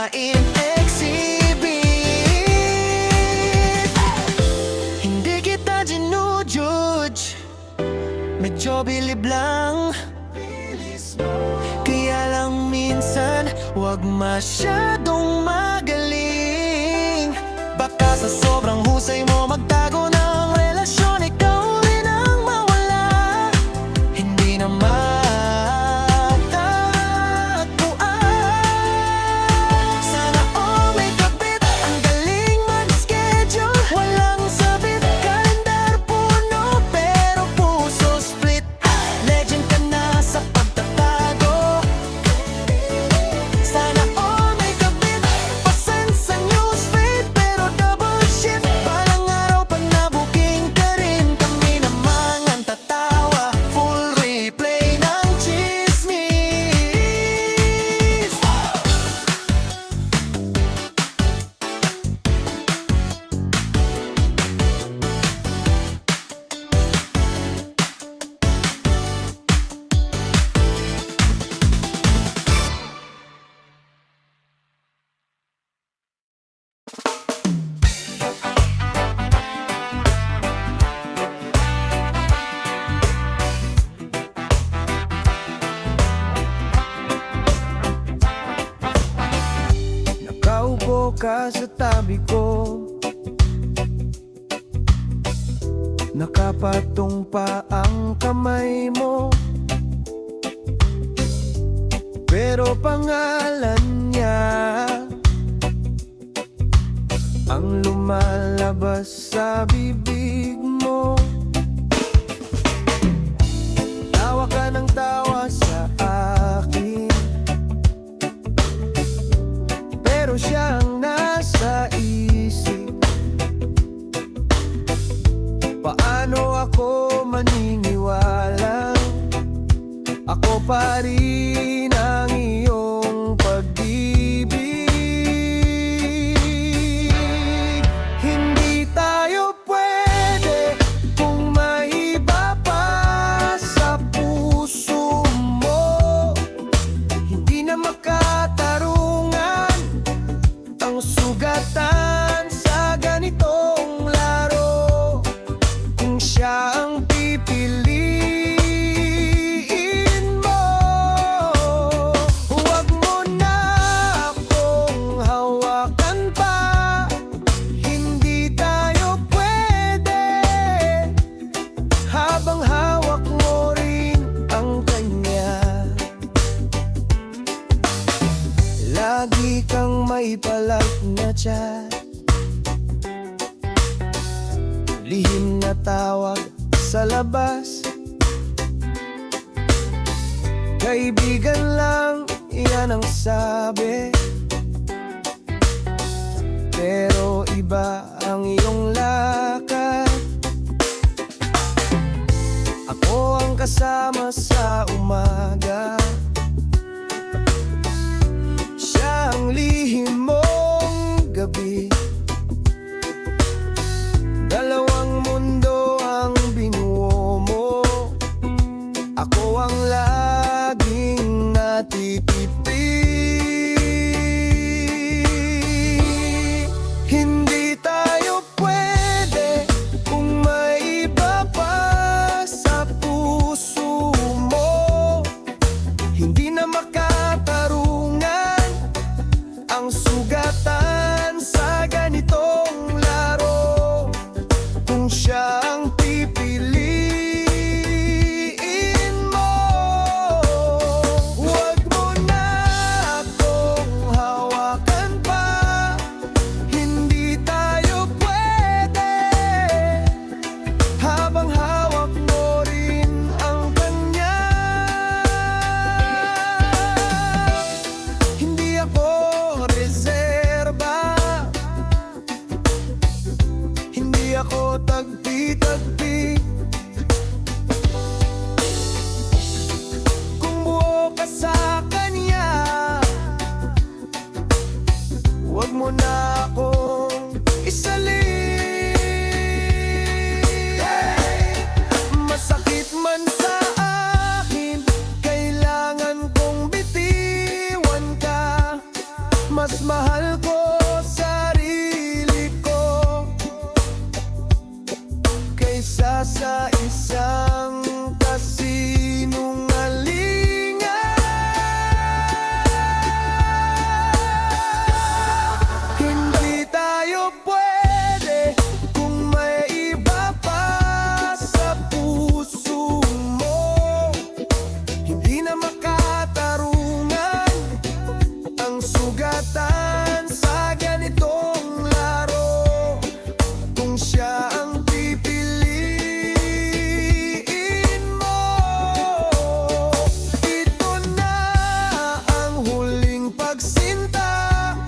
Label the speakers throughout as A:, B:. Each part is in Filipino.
A: ma-exhibit. Hindi kita ginujudge, medyo bilib lang. Kaya lang minsan, wag masyadong magaling. Baka sa sobrang husay mo magtago ng relasyon, ikaw rin ang mawala. Hindi na matagpuan. Sana all may kabit, ang galing mag-schedule. Walang sabit, kalendar puno, pero puso split. Legend ka na sa pagtatago. Sana all may kabit, pasend sa newsfeed, pero double shift. Balang araw pag nabuking ka rin, kami namang ang tatawa. Full replay ng chismis.
B: Nakaupo ka sa tabi ko, nakapatong pa ang kamay mo, pero pangalan niya ang lumalabas sa bibig mo. Tawa ka ng tawa sa akin, pero siyang nasa isip. Paano ako maniniwalang ako pa rin ang iyong pag-ibig? Hindi tayo pwede kung may iba pa sa puso mo. Hindi na makatarungan ang sugatan sa ganitong laro. Kung siya ang pipiliin mo, huwag mo na akong hawakan pa. Hindi tayo pwede habang hawak mo rin ang kanya. Lagi kang may palag na chat, lihim na tawag sa labas. Kaibigan lang, iyan ang sabi, pero iba ang iyong lakad. Ako ang kasama sa umaga, siya ang lihim mong gabi. Dalawang mundo ang binuo mo, ako ang laging natitipi. Hindi tayo pwede kung may iba pa sa puso mo. mas mahal ko sarili ko kaysa sa isang kasinungalingan. Hindi tayo pwede kung may iba pa sa puso mo. Hindi na makatarungan ang sugatan sa ganitong laro. Kung siya ang pipiliin mo, ito na ang huling pagsinta.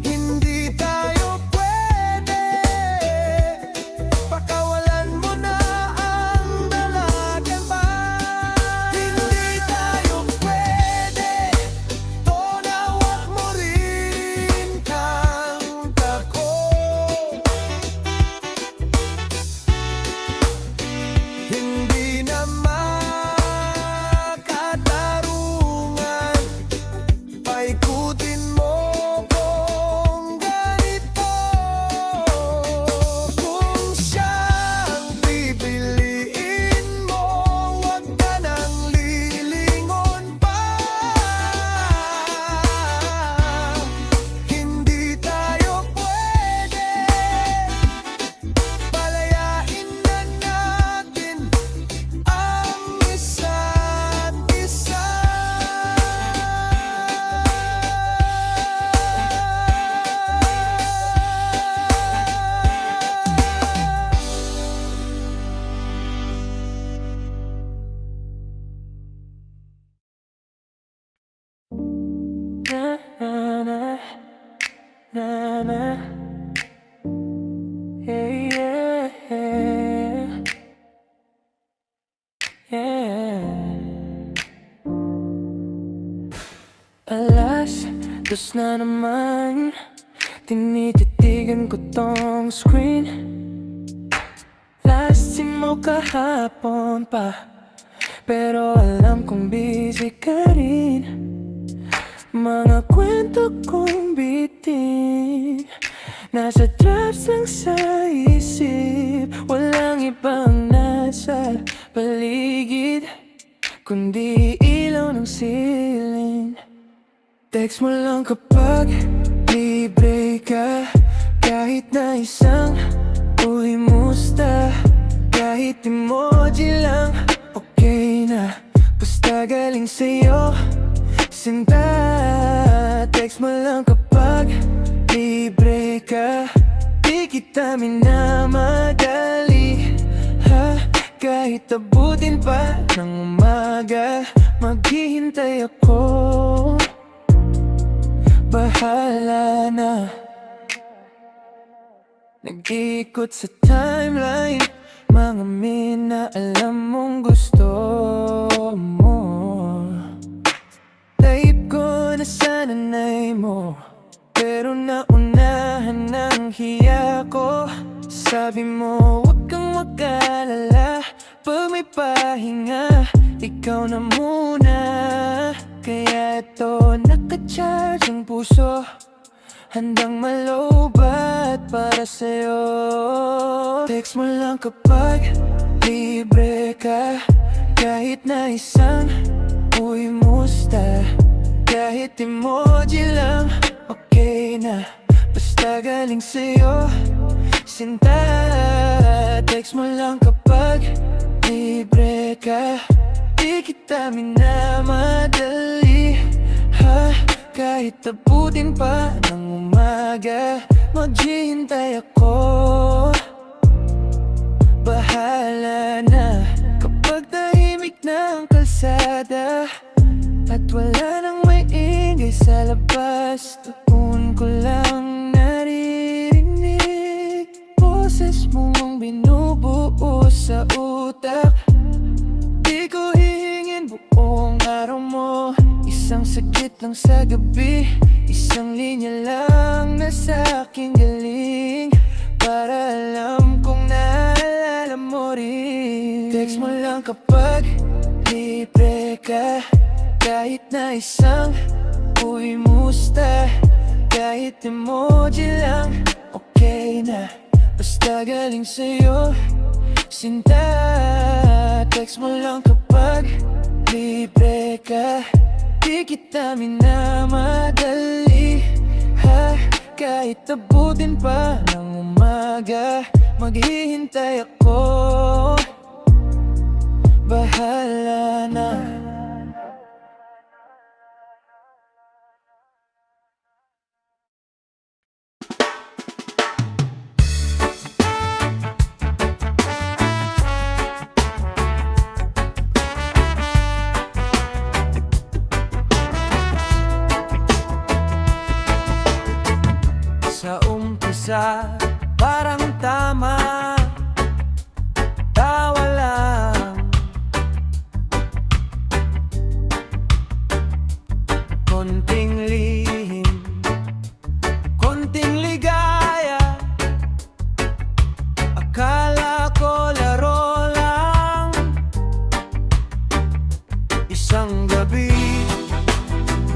B: Hindi tayo pwede, pakawalan mo na ang dalagan pa. Hindi tayo pwede, tonawat mo rin kanta ko. Hindi na makatarungan, paikutin mo kung ganito. Kung siyang pipiliin mo, huwag ka nang lilingon pa. Hindi tayo pwede, palayain na natin ang isa't isa.
C: Na na na na, yeah, yeah, yeah. Alas, dos na naman, tinititigan ko tong screen. Last seen mo kahapon pa, pero alam kong busy ka rin. Mga kwento kong bitin, nasa drafts lang sa isip. Walang ibang nasa paligid, kundi ilaw ng siling. Text mo lang kapag libre ka, kahit na isang uy musta. Kahit emoji lang, okay na, basta galing sa'yo, sinta. Text mo lang kapag libre ka, di kita minamadali, ha? Kahit abutin pa ng umaga, maghihintay ako. Bahala na, nag-iikot sa timeline, mga mina alam mong gusto mo. Type ko na sa nanay mo, pero naunahan ng hiya ko. Sabi mo wag kang mag-alala, pag may pahinga, ikaw na muna. Kaya ito, naka-charge ang puso, handang malobat para sa'yo. Text mo lang kapag libre ka, kahit na isang uy musta. Kahit emoji lang, okay na, basta galing sa'yo, sinta. Text mo lang kapag libre ka, di kita minamadali, ha? Kahit abutin pa ng umaga, maghihintay ako. Bahala na, kapag tahimik na ang kalsada, at wala nang may ingay sa labas, doon ko lang naririnig boses mo ang binubuo sa utak. Di ko hihingin buong araw mo, isang saglit lang sa gabi, isang linya lang na sa aking galing, para alam kong naalala mo rin. Text mo lang kapag libre ka, kahit na isang uy musta. Kahit emoji lang, okay na. Basta galing sa'yo, sinta. Text mo lang kapag libre ka. Di kita minamadali, ha? Kahit abutin pa ng umaga, maghihintay ako. Bahala na.
B: Sa umpisa, parang tama, tawa lang. Konting lihim, konting ligaya. Akala ko laro lang. Isang gabi,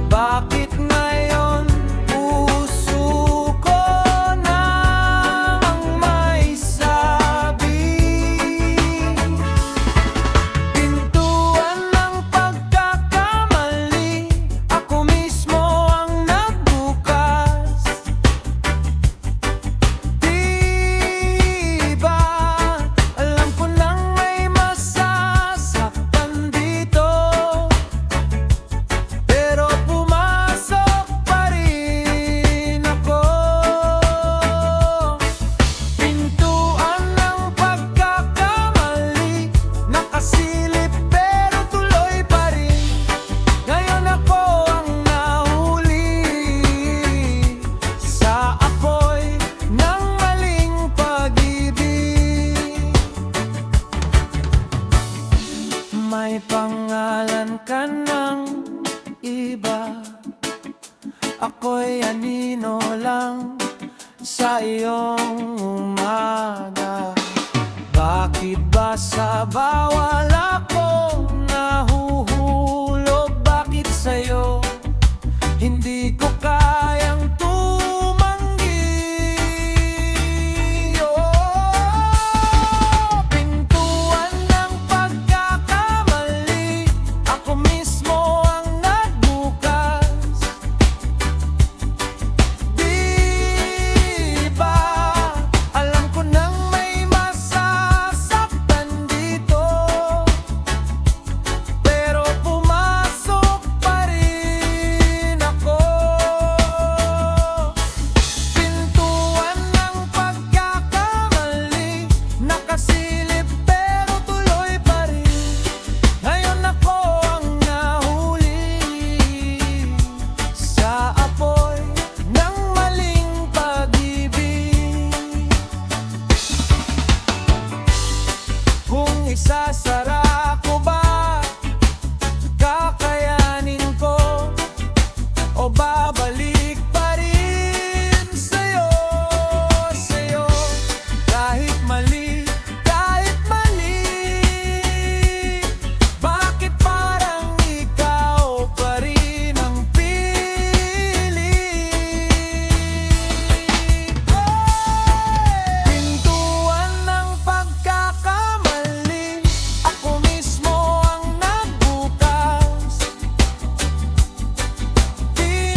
B: bakit ngayon puso ko nang may sabi? Pintuan ng pagkakamali, ako mismo ang nagbukas. Di ba alam ko nang may masasaktan dito, pero pumasok pa rin ako. Pintuan ng pagkakamali, nakasilip pero tuloy pa rin. Ngayon ako ang nahuli sa apoy ng maling pag-ibig. May pangalan ka ng iba, ako'y anino lang sa iyong umaga. Bakit ba sa bawal ako nahuhulog? Bakit sa'yo hindi ko kayang tumanggi? Oh, pintuan ng pagkakamali, ako mismo ang nagbukas. Di ba alam ko nang may masasaktan dito, pero pumasok pa rin ako. Pintuan ng pagkakamali, nakasilip pero tuloy pa rin. Ngayon ako ang nahuli sa apoy ng maling pag-ibig. Kung isasara ko ba, kakayanin ko, o babalik pa rin sa'yo, sa'yo? Kahit mali, bakit parang ikaw pa rin ang piling? Pintuan ng pagkakamali, ako mismo ang nagbukas. Di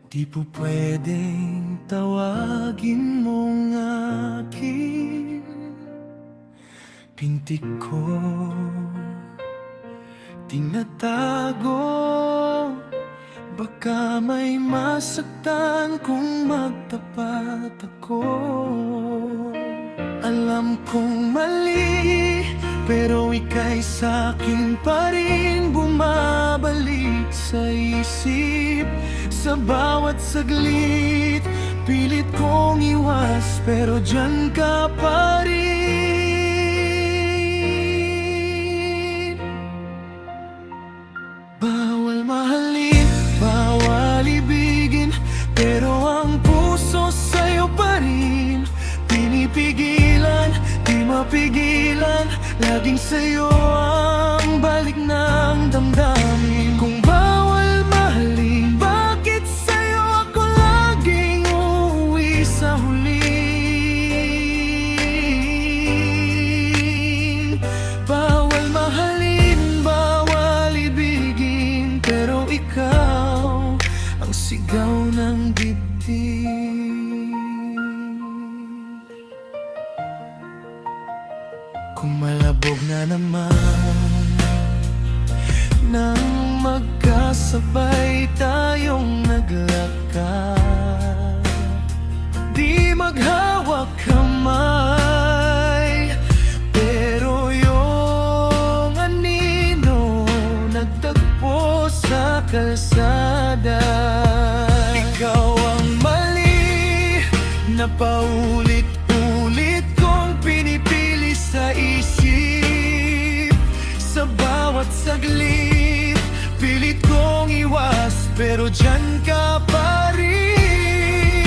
C: Di po pwedeng tawagin mong akin. Pintig ko tinatago, baka may masaktan kung magtapat ako. Alam kong mali, pero ika'y sa'kin pa rin bumabalik sa isip. Sa bawat saglit, pilit kong iwas, pero dyan ka pa rin. Bawal mahalin, bawal ibigin, pero ang puso sa'yo pa rin. Pinipigilan, di mapigilan, laging sa'yo ang balik ng damdamin. Kung bawal mahalin, bakit sa'yo ako laging uuwi sa huli? Bawal mahalin, bawal ibigin, pero ikaw ang sigaw ng dibdib. Kung malabog na naman nang magkasabay tayong naglakad, di maghawak kamay, pero yung anino nagtagpo sa kalsada. Ikaw ang mali na paulit-ulit kong pinipili sa isip. Sa bawat saglit, pilit kong iwas, pero dyan ka pa rin.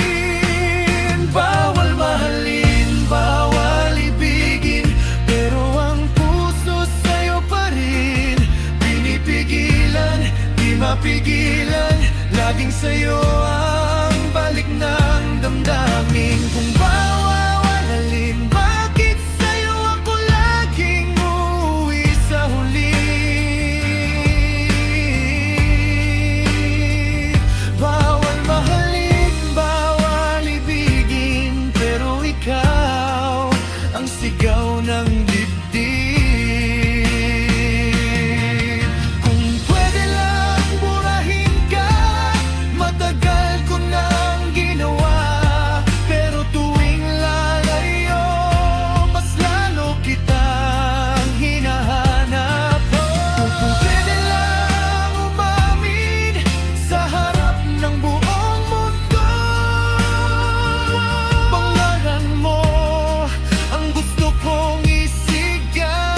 C: Bawal mahalin, bawal ibigin, pero ang puso sa'yo pa rin. Pinipigilan, di mapigilan, laging sa'yo ang balik ng damdamin. Kung bawal mahalin, bakit sa'yo ako laging uuwi sa huli? Bawal mahalin, bawal ibigin, pero ikaw ang sigaw ng dibdib. Kung pwede lang burahin ka, matagal ko nang ginawa, pero tuwing lalayo, mas lalo kitang hinahanap. Kung pwede lang umamin sa harap ng buong mundo, pangalan mo ang gusto kong isigaw.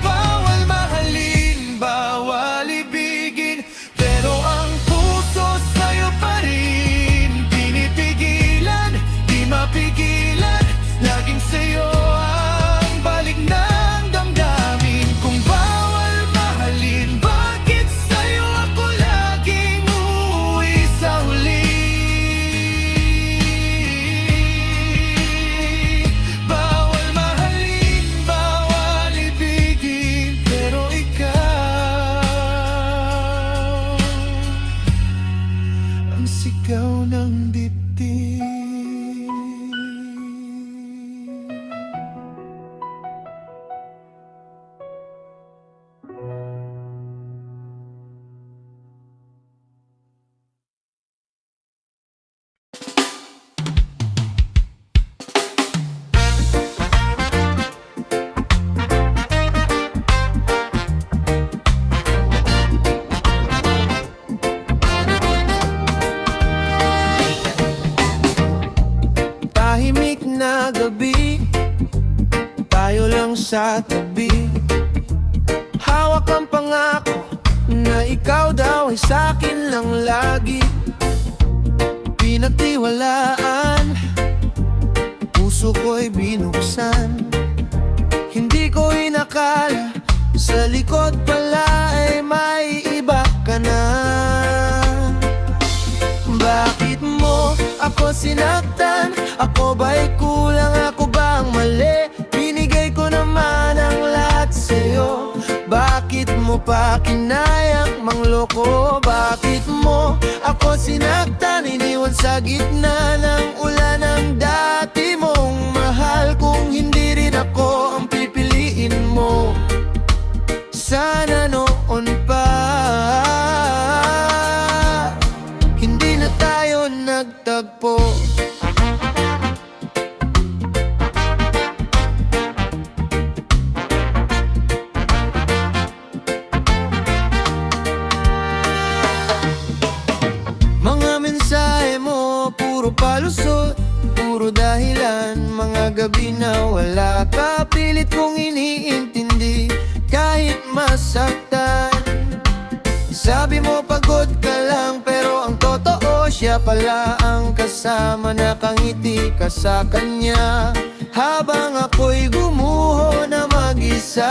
C: Bawal mahalin, bawal ibigin, pero ang puso sa'yo pa rin. Pinipigilan, di mapigilan, laging sa'yo ang balik ng damdamin. Kung bawal mahalin, bakit sa'yo ako laging uuwi sa huli? Bawal mahalin, bawal ibigin, pero ikaw ang sigaw ng dibdib. Tahimik na gabi, tayo lang sa tabi. Hawak ang pangako na ikaw daw ay sa'kin lang lagi. Pinagtiwalaan, puso ko'y binuksan. Hindi ko inakala, sa likod pala ay may iba ka na. Bakit mo ako sinaktan? Ako ba'y kulang? Ako bang mali? Binigay ko naman ang lahat sa'yo. Bakit mo ko pa kinayang mangloko. Bakit mo ako sinaktan, iniwan sa gitna ng ulan ng dati mong mahal? Kung hindi rin ako ang pipiliin mo, sana noon pa hindi na tayo nagtagpo. Mga mensahe mo, puro palusot, puro dahilan. Mga gabi na wala ka, pilit kong iniintindi kahit masaktan. Sabi mo pagod ka lang, pero ang totoo siya pala ang kasama. Nakangiti ka sa kanya habang ako'y gumuho na mag-isa.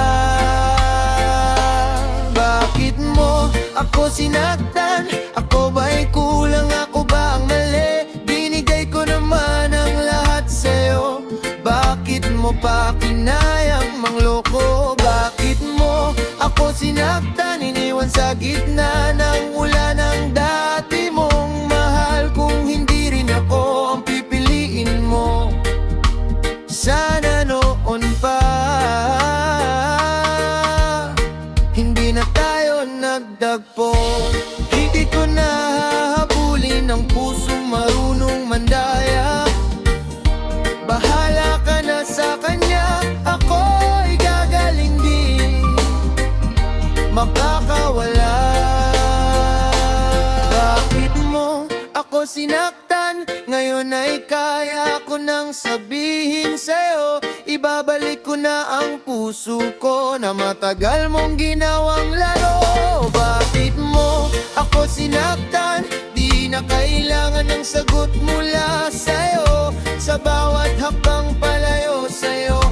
C: Bakit mo ako sinaktan? Ako ba'y kulang? Ako ba ang mali? Binigay ko naman ang lahat sa'yo. Bakit mo pa kinayang mangloko? Bakit mo ako sinaktan, iniwan sa gitna ng ulan ng dati mong mahal? Kung hindi rin ako ang pipiliin mo, sana noon pa hindi na tayo nagtagpo. Hindi ko na hahabulin ang pusong marunong mandaya. Bahala ka na sa kanya, ako'y gagaling din makakawala. Bakit mo ako sinaktan? Ngayon ay kaya ko nang sabihin sa'yo. Ibabalik ko na ang puso ko na matagal mong ginawang laro. Bakit mo ako sinaktan? Di na kailangan ng sagot mula sa'yo. Sa bawat hakbang palayo sa'yo,